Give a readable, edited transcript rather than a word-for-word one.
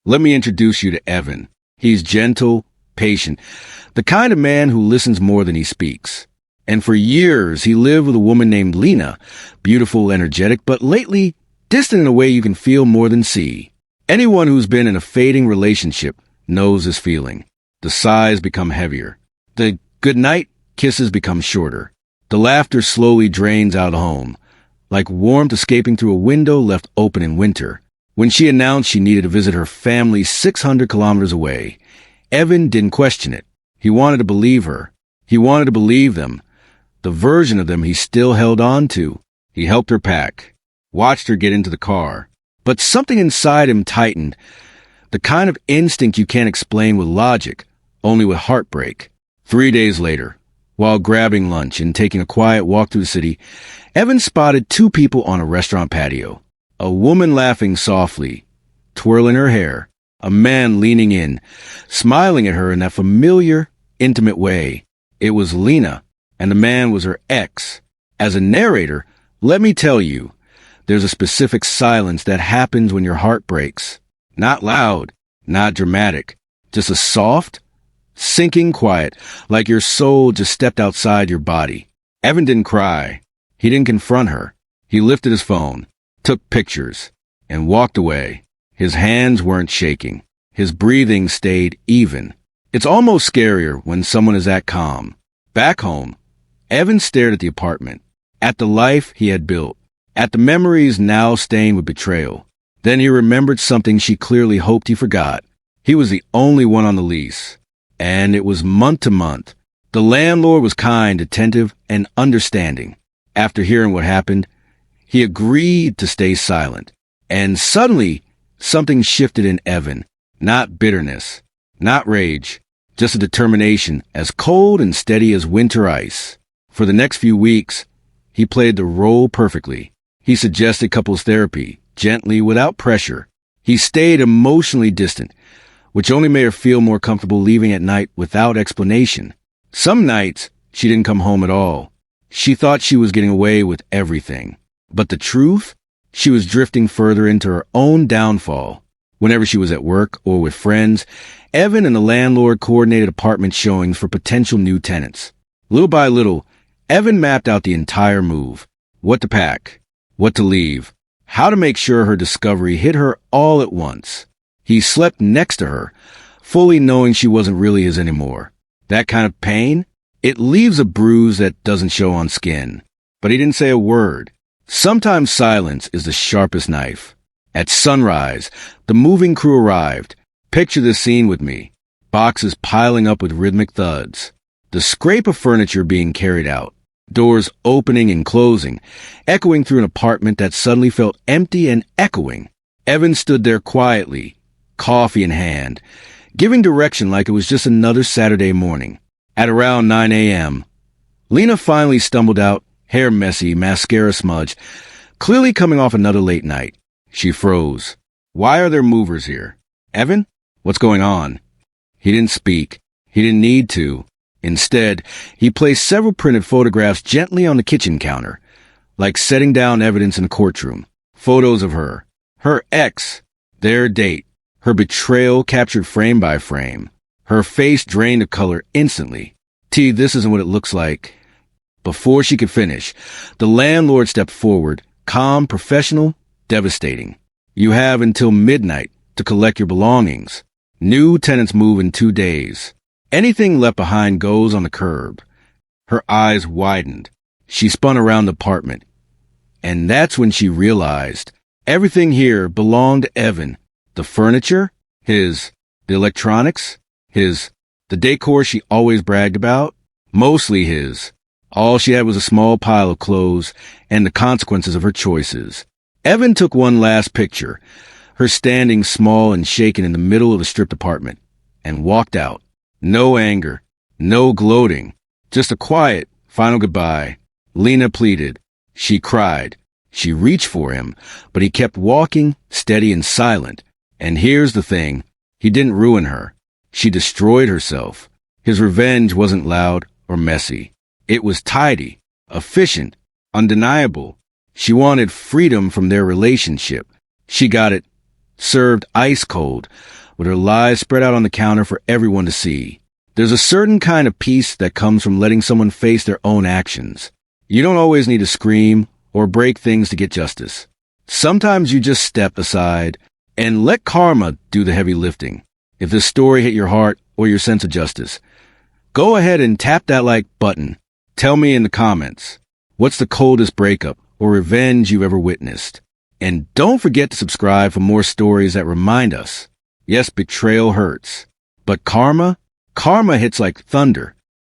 Let me introduce you to Evan. He's gentle, patient, the kind of man who listens more than he speaks. And for years, he lived with a woman named Lena, beautiful, energetic, but lately distant in a way you can feel more than see. Anyone who's been in a fading relationship knows this feeling. The sighs become heavier. The goodnight kisses become shorter. The laughter slowly drains out of home, like warmth escaping through a window left open in winter. When she announced she needed to visit her family 600 kilometers away, Evan didn't question it. He wanted to believe her. He wanted to believe them, the version of them he still held on to. He helped her pack, watched her get into the car. But something inside him tightened, the kind of instinct you can't explain with logic, only with heartbreak. 3 days later, while grabbing lunch and taking a quiet walk through the city, Evan spotted two people on a restaurant patio. A woman laughing softly, twirling her hair. A man leaning in, smiling at her in that familiar, intimate way. It was Lena, and the man was her ex. As a narrator, let me tell you, there's a specific silence that happens when your heart breaks. Not loud, not dramatic, just a soft, sinking quiet, like your soul just stepped outside your body. Evan didn't cry. He didn't confront her. He lifted his phone, took pictures, and walked away. His hands weren't shaking. His breathing stayed even. It's almost scarier when someone is that calm. Back home, Evan stared at the apartment, at the life he had built, at the memories now stained with betrayal. Then he remembered something she clearly hoped he forgot. He was the only one on the lease, and it was month to month. The landlord was kind, attentive, and understanding. After hearing what happened, he agreed to stay silent. And suddenly, something shifted in Evan. Not bitterness, not rage, just a determination as cold and steady as winter ice. For the next few weeks, he played the role perfectly. He suggested couples therapy, gently, without pressure. He stayed emotionally distant, which only made her feel more comfortable leaving at night without explanation. Some nights, she didn't come home at all. She thought she was getting away with everything. But the truth? She was drifting further into her own downfall. Whenever she was at work or with friends, Evan and the landlord coordinated apartment showings for potential new tenants. Little by little, Evan mapped out the entire move. What to pack, what to leave, how to make sure her discovery hit her all at once. He slept next to her, fully knowing she wasn't really his anymore. That kind of pain? It leaves a bruise that doesn't show on skin. But he didn't say a word. Sometimes silence is the sharpest knife. At sunrise, the moving crew arrived. Picture this scene with me. Boxes piling up with rhythmic thuds. The scrape of furniture being carried out. Doors opening and closing, echoing through an apartment that suddenly felt empty and echoing. Evan stood there quietly, coffee in hand, giving direction like it was just another Saturday morning. At around 9 a.m., Lena finally stumbled out, hair messy, mascara smudged, clearly coming off another late night. She froze. Why are there movers here? Evan? What's going on? He didn't speak. He didn't need to. Instead, he placed several printed photographs gently on the kitchen counter, like setting down evidence in a courtroom. Photos of her, her ex, their date, her betrayal captured frame by frame. Her face drained of color instantly. T, this isn't what it looks like. Before she could finish, the landlord stepped forward, calm, professional, devastating. You have until midnight to collect your belongings. New tenants move in 2 days. Anything left behind goes on the curb. Her eyes widened. She spun around the apartment. And that's when she realized everything here belonged to Evan. The furniture, his. The electronics, his. The decor she always bragged about, mostly his. All she had was a small pile of clothes and the consequences of her choices. Evan took one last picture, her standing small and shaken in the middle of the stripped apartment, and walked out. No anger, no gloating, just a quiet, final goodbye. Lena pleaded. She cried. She reached for him, but he kept walking, steady and silent. And here's the thing. He didn't ruin her. She destroyed herself. His revenge wasn't loud or messy. It was tidy, efficient, undeniable. She wanted freedom from their relationship. She got it served ice cold, with her lies spread out on the counter for everyone to see. There's a certain kind of peace that comes from letting someone face their own actions. You don't always need to scream or break things to get justice. Sometimes you just step aside and let karma do the heavy lifting. If this story hit your heart or your sense of justice, go ahead and tap that like button. Tell me in the comments, what's the coldest breakup or revenge you've ever witnessed? And don't forget to subscribe for more stories that remind us, yes, betrayal hurts, but karma hits like thunder.